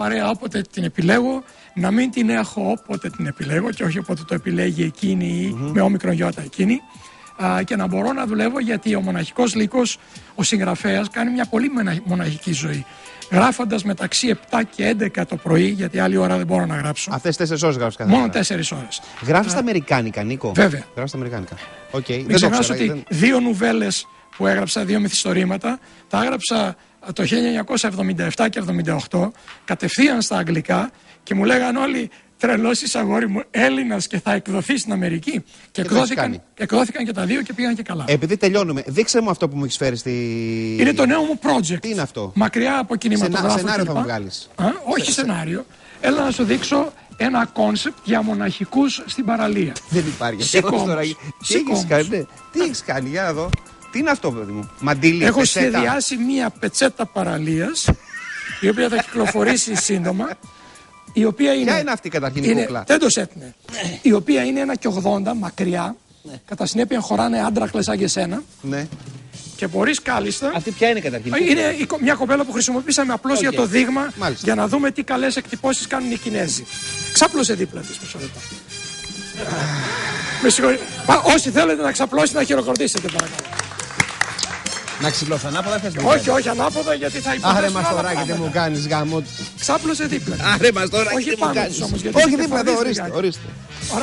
παρέα όποτε την επιλέγω, να μην την έχω όποτε την επιλέγω και όχι όποτε το επιλέγει εκείνη ή με όμικρον γιώτα εκείνη. Και να μπορώ να δουλεύω, γιατί ο μοναχικός λύκος, ο συγγραφέας, κάνει μια πολύ μοναχική ζωή. Γράφοντας μεταξύ 7 και 11 το πρωί, γιατί άλλη ώρα δεν μπορώ να γράψω. Αυτές 4 ώρες γράφεις κάθε Μόνο μέρα. 4 ώρες. Γράφεις τα αμερικάνικα, Νίκο. Βέβαια. Γράφεις τα αμερικάνικα. Μην ξεχνάς ότι 2 νουβέλες που έγραψα, 2 μυθιστορήματα, τα έγραψα το 1977 και 78, κατευθείαν στα αγγλικά, και μου λέγαν όλοι, τρελός είσαι αγόρι μου, Έλληνας και θα εκδοθεί στην Αμερική. Και εκδόθηκαν και τα 2 και πήγαν και καλά. Επειδή τελειώνουμε, δείξε μου αυτό που μου έχεις φέρει στη. Είναι το νέο μου project. Τι είναι αυτό? Μακριά από κινηματογράφο. Σενάριο θα μου βγάλεις? Όχι σενάριο. Έλα να σου δείξω ένα κόνσεπτ για μοναχικούς στην παραλία. Δεν υπάρχει. Τι έχεις κάνει, για να δω. Τι είναι αυτό, παιδί μου? Μαντίλι, έχω πετσέτα. σχεδιάσει μία πετσέτα παραλίας, η οποία θα κυκλοφορήσει σύντομα. Η οποία είναι, ποια είναι αυτή καταρχήν η κούκλα? Δεν το σέτνε. Η οποία είναι 1,80 μακριά. Κατά συνέπεια χωράνε άντρακλες σαν και εσένα. Ναι. Και μπορείς κάλλιστα. Αυτή ποια είναι καταρχήν? Είναι μια κοπέλα που χρησιμοποίησαμε απλώς για το δείγμα. Μάλιστα. Για να δούμε τι καλές εκτυπώσεις κάνουν οι Κινέζοι. Ξάπλωσε δίπλα της, μισό λεπτό. Με συγχωρείτε. Όσοι θέλετε να ξαπλώσετε, να χειροκροτήσετε, παρακαλώ. Να ξυπλώσω ανάποδα, θες? Όχι, ανάποδα, γιατί θα υποθέσουν. Άρε μαστοράκι, τι μου κάνεις, γάμο. Ξάπλωσε δίπλα. Άρε μαστοράκι, όχι τι μου πάνω κάνεις. της όμως, γιατί Όχι δίπλα εδώ, ορίστε.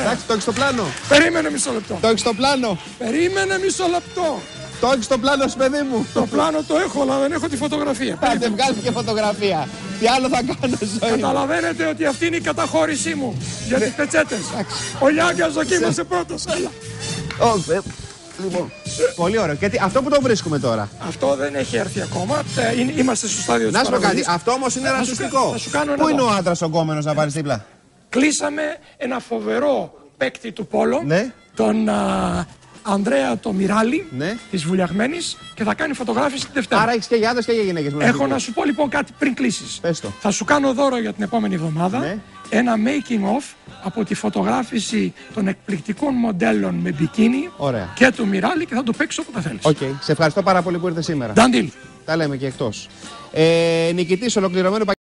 Εντάξει, το έχεις στο πλάνο. Περίμενε μισό λεπτό. Το έχεις στο πλάνο. Περίμενε μισό λεπτό. Το έχεις στο πλάνο, παιδί μου. Το πλάνο το έχω, αλλά δεν έχω τη φωτογραφία. Άντε, βγάλει και φωτογραφία. Τι άλλο θα κάνω ζωή? Καταλαβαίνετε ότι αυτή είναι η καταχώρησή μου για τις πετσέτες. Ο Λιάγκας δοκίμασε πρώτος. Έλα. Λοιπόν, πολύ ωραίο. Και αυτό που το βρίσκουμε τώρα? Αυτό δεν έχει έρθει ακόμα. Είμαστε στο στάδιο της Να σου πω κάτι, παραγωγής. αυτό όμως είναι ρατσιστικό. Πού είναι ο άντρας ο γκόμενος να πάρεις δίπλα? Κλείσαμε ένα φοβερό παίκτη του πόλο, ναι, τον Ανδρέα το Μιράλι, ναι, της Βουλιαγμένης, και θα κάνει φωτογράφηση τη Δευτέρα. Άρα έχεις και για άντρες και για γυναίκες? Έχω να σου πω λοιπόν κάτι πριν κλείσεις. Πες το. Θα σου κάνω δώρο για την επόμενη εβδομάδα, ναι, ένα making of από τη φωτογράφηση των εκπληκτικών μοντέλων με μπικίνι. Ωραία. Και του Μιράλι, και θα το παίξεις όποτε θέλεις. Okay. Σε ευχαριστώ πάρα πολύ που ήρθες σήμερα. Done deal. Τα λέμε και εκτός. Νικητής ολοκληρωμένου